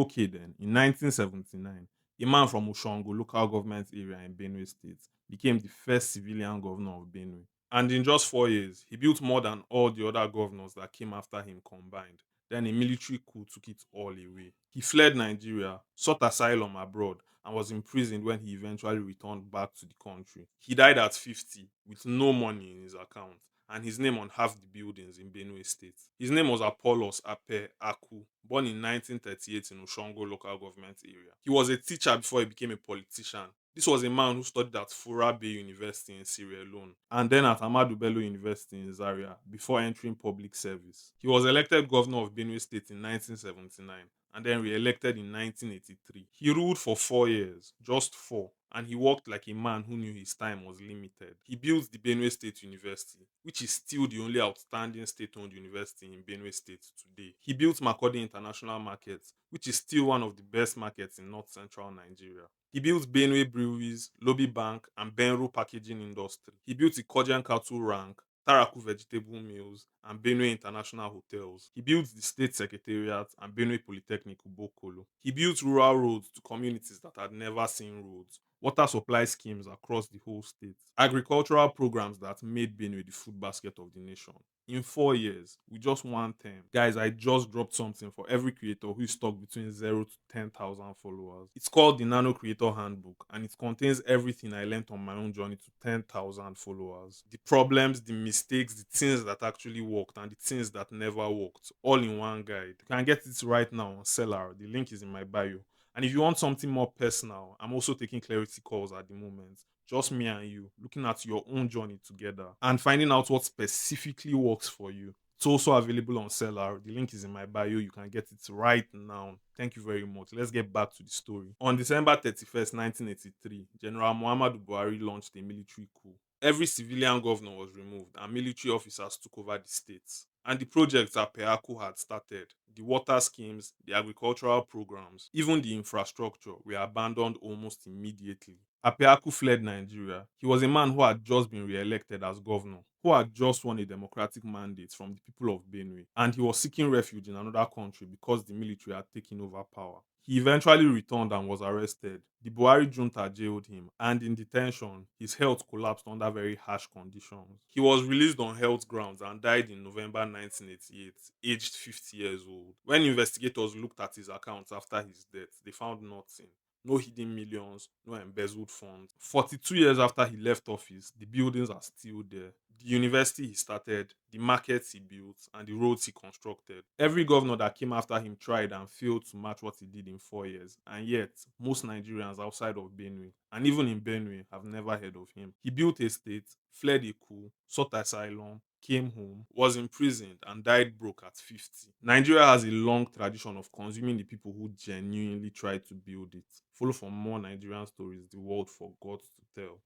Okay, then, in 1979, a man from Ushongo local government area in Benue State became the first civilian governor of Benue. And in just 4 years, he built more than all the other governors that came after him combined. Then a military coup took it all away. He fled Nigeria, sought asylum abroad, and was imprisoned when he eventually returned back to the country. He died at 50 with no money in his account and his name on half the buildings in Benue State. His name was Apollos Aper Aku, born in 1938 in Ushongo local government area. He was a teacher before he became a politician. This was a man who studied at Fura Bay University in Sierra Leone and then at Ahmadu Bello University in Zaria before entering public service. He was elected governor of Benue State in 1979 and then re-elected in 1983. He ruled for 4 years, just four, and he worked like a man who knew his time was limited. He built the Benue State University, which is still the only outstanding state-owned university in Benue State today. He built Makurdi International Market, which is still one of the best markets in north-central Nigeria. He built Benue Breweries, Lobby Bank, and Benro Packaging Industry. He built Ikojan Cattle Rank, Taraku Vegetable Mills, and Benue International Hotels. He built the State Secretariat and Benue Polytechnic Ubokolo. He built rural roads to communities that had never seen roads, water supply schemes across the whole state, agricultural programs that made Benue the food basket of the nation. In 4 years, with just one term. Guys, I just dropped something for every creator who is stuck between 0 to 10,000 followers. It's called the Nano Creator Handbook and it contains everything I learned on my own journey to 10,000 followers. The problems, the mistakes, the things that actually worked, and the things that never worked, all in one guide. You can get it right now on Seller. The link is in my bio. And if you want something more personal, I'm also taking clarity calls at the moment. Just me and you, looking at your own journey together and finding out what specifically works for you. It's also available on Seller. The link is in my bio. You can get it right now. Thank you very much. Let's get back to the story. On December 31st, 1983, General Muhammadu Buhari launched a military coup. Every civilian governor was removed and military officers took over the states. And the projects that Peaku had started, the water schemes, the agricultural programs, even the infrastructure were abandoned almost immediately. Apeaku fled Nigeria. He was a man who had just been re-elected as governor, who had just won a democratic mandate from the people of Benue, and he was seeking refuge in another country because the military had taken over power. He eventually returned and was arrested. The Buhari junta jailed him, and in detention, his health collapsed under very harsh conditions. He was released on health grounds and died in November 1988, aged 50 years old. When investigators looked at his accounts after his death, they found nothing. No hidden millions, no embezzled funds. 42 years after he left office, the buildings are still there. The university he started, the markets he built, and the roads he constructed. Every governor that came after him tried and failed to match what he did in 4 years. And yet, most Nigerians outside of Benue, and even in Benue, have never heard of him. He built a state, fled a coup, sought asylum, came home, was imprisoned, and died broke at 50. Nigeria has a long tradition of consuming the people who genuinely tried to build it. Follow for more Nigerian stories the world forgot to tell.